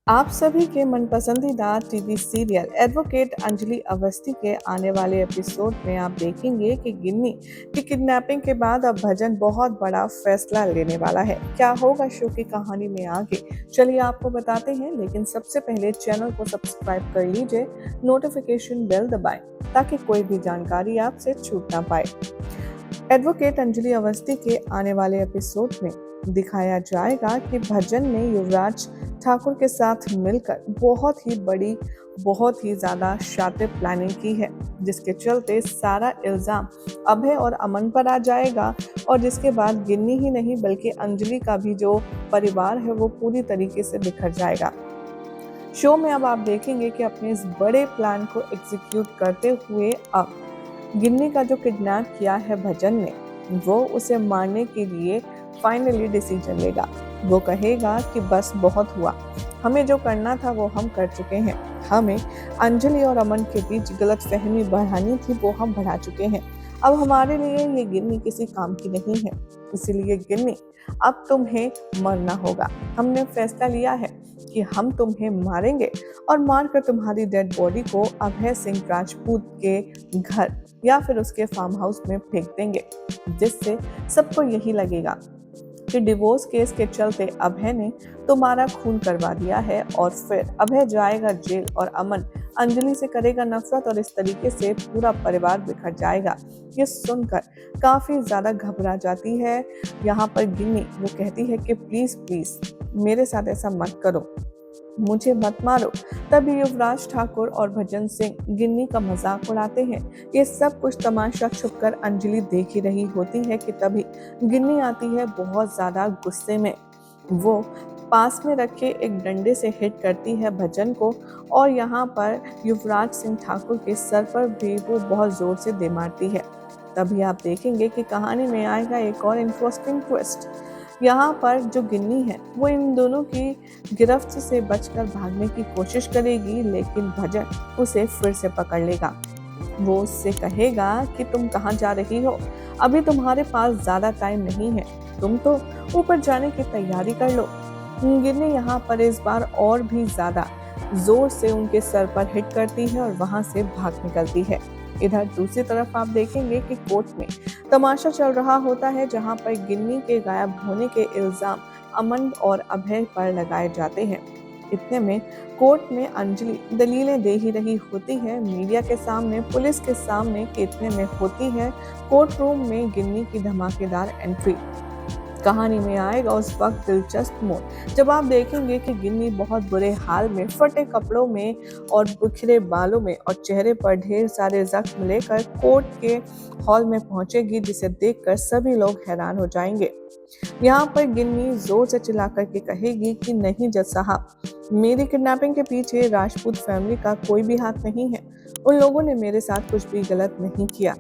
आप सभी के मनपसंदीदा TV serial advocate Anjali Awasthi के आने वाले एपिसोड में आप देखेंगे कि गिन्नी की किडनैपिंग के बाद अब भजन बहुत बड़ा फैसला लेने वाला है। क्या होगा शो की कहानी में आगे, चलिए आपको बताते हैं। लेकिन सबसे पहले चैनल को सब्सक्राइब कर लीजिए, नोटिफिकेशन बेल दबाएं ताकि कोई भी जानकारी आपसे छूट ना पाए। एडवोकेट अंजलि अवस्थी के आने वाले एपिसोड में दिखाया जाएगा कि भजन ने युवराज ठाकुर के साथ मिलकर बहुत ही ज्यादा शातिर प्लानिंग की है, जिसके चलते सारा इल्जाम अभय और अमन पर आ जाएगा और जिसके बाद गिन्नी ही नहीं बल्कि अंजलि का भी जो परिवार है वो पूरी तरीके से बिखर जाएगा। शो में अब आप देखेंगे कि अपने इस बड़े प्लान को एग्जीक्यूट करते हुए अब गिन्नी का जो किडनैप किया है भजन ने, वो उसे मारने के लिए फाइनली डिसीजन लेगा। वो कहेगा कि बस बहुत हुआ, हमें जो करना था वो हम कर चुके हैं। हमें अंजलि और अमन के बीच गलतफहमी बढ़ानी थी, वो हम बढ़ा चुके हैं। अब हमारे लिए ये गिन्नी किसी काम की नहीं है, इसीलिए गिन्नी अब तुम्हें मरना होगा। हमने फैसला लिया है कि हम तुम्हें मारेंगे और मारकर तुम्हारी डेड बॉडी को अभय सिंह राजपूत के घर या फिर उसके फार्म हाउस में फेंक देंगे, जिससे सबको यही लगेगा कि डिवोर्स केस के चलते अभय ने तुम्हारा खून करवा दिया है और फिर अभय जाएगा जेल और अमन अंजलि से करेगा नफरत और इस तरीके से पूरा परिवार बिखर जाएगा। ये सुनकर काफी ज्यादा घबरा जाती है यहाँ पर गिन्नी। वो कहती है कि प्लीज प्लीज मेरे साथ ऐसा मत करो, मुझे मत मारो। तभी युवराज ठाकुर और भजन सिंह गिन्नी का मजाक उड़ाते हैं। ये सब कुछ तमाशा छुपकर अंजलि देख ही रही होती है कि तभी गिन्नी आती है बहुत ज्यादा गुस्से में। वो पास में रखे एक डंडे से हिट करती है भजन को और यहाँ पर युवराज सिंह ठाकुर के सर पर भी वो बहुत जोर से दे मारती है। तभी आप देखेंगे कि कहानी में आएगा एक और इंटरेस्टिंग ट्विस्ट। यहाँ पर जो गिन्नी है वो इन दोनों की गिरफ्त से बचकर भागने की कोशिश करेगी, लेकिन भजन उसे फिर से पकड़ लेगा। वो उससे कहेगा कि तुम कहाँ जा रही हो, अभी तुम्हारे पास ज्यादा टाइम नहीं है, तुम तो ऊपर जाने की तैयारी कर लो। गिन्नी यहाँ पर इस बार और भी ज्यादा जोर से उनके सर पर हिट करती है और वहां से भाग निकलती है। इधर दूसरी तरफ आप देखेंगे कि कोर्ट में तमाशा चल रहा होता है, जहां पर गिन्नी के गायब होने के इल्जाम अमन और अभय पर लगाए जाते हैं। इतने में कोर्ट में अंजलि दलीलें दे ही रही होती है, मीडिया के सामने, पुलिस के सामने, कि इतने में होती है कोर्ट रूम में गिन्नी की धमाकेदार एंट्री। कहानी में आएगा उस वक्त दिलचस्प मोड़ जब आप देखेंगे कि गिन्नी बहुत बुरे हाल में, फटे कपड़ों में और बिखरे बालों में और चेहरे पर ढेर सारे जख्म लेकर कोर्ट के हॉल में पहुंचेगी, जिसे देखकर सभी लोग हैरान हो जाएंगे। यहाँ पर गिन्नी जोर से चिल्लाकर के कहेगी कि नहीं जज साहब, मेरी किडनैपिंग के पीछे राजपूत फैमिली का कोई भी हाथ नहीं है, उन लोगों ने मेरे साथ कुछ भी गलत नहीं किया।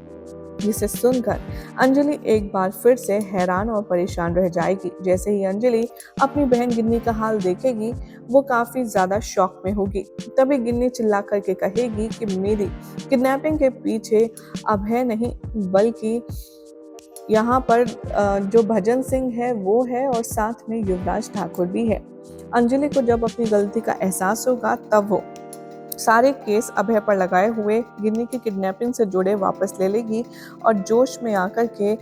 जिसे सुनकर अंजलि एक बार फिर से हैरान और परेशान रह जाएगी। जैसे ही अंजलि अपनी बहन गिन्नी का हाल देखेगी, वो काफी ज्यादा शॉक में होगी। तभी गिन्नी चिल्ला करके कहेगी कि मेरी किडनैपिंग के पीछे अभय नहीं बल्कि यहाँ पर जो भजन सिंह है वो है और साथ में युवराज ठाकुर भी है। अंजलि को जब अपनी गलती का एहसास होगा तब वो सारे केस अभय पर लगाए हुए गिन्नी की किडनैपिंग से जुड़े वापस ले लेगी और जोश में आकर के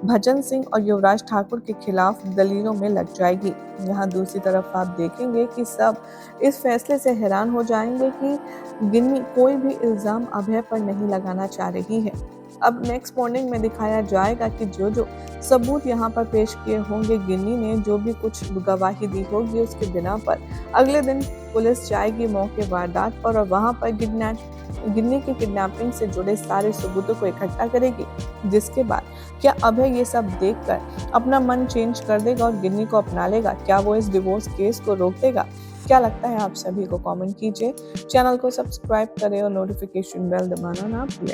भजन सिंह और युवराज ठाकुर के खिलाफ दलीलों में लग जाएगी। यहाँ दूसरी तरफ आप देखेंगे कि सब इस फैसले से हैरान हो जाएंगे कि गिन्नी कोई भी इल्जाम अभय पर नहीं लगाना चाह रही है। अब नेक्स्ट मॉर्निंग में दिखाया जाएगा कि जो सबूत यहाँ पर पेश किए होंगे गिन्नी ने, जो भी कुछ गवाही दी होगी उसके बिना पर अगले दिन पुलिस जाएगी मौके वारदात पर और वहां पर गिन्नी की किडनैपिंग से जुड़े सारे सबूतों को इकट्ठा करेगी। जिसके बाद क्या अभय ये सब देखकर अपना मन चेंज कर देगा और गिन्नी को अपना लेगा? क्या वो इस डिवोर्स केस को रोक देगा? क्या लगता है आप सभी को? कमेंट कीजिए, चैनल को सब्सक्राइब करें और नोटिफिकेशन बेल दबाना ना भूलें।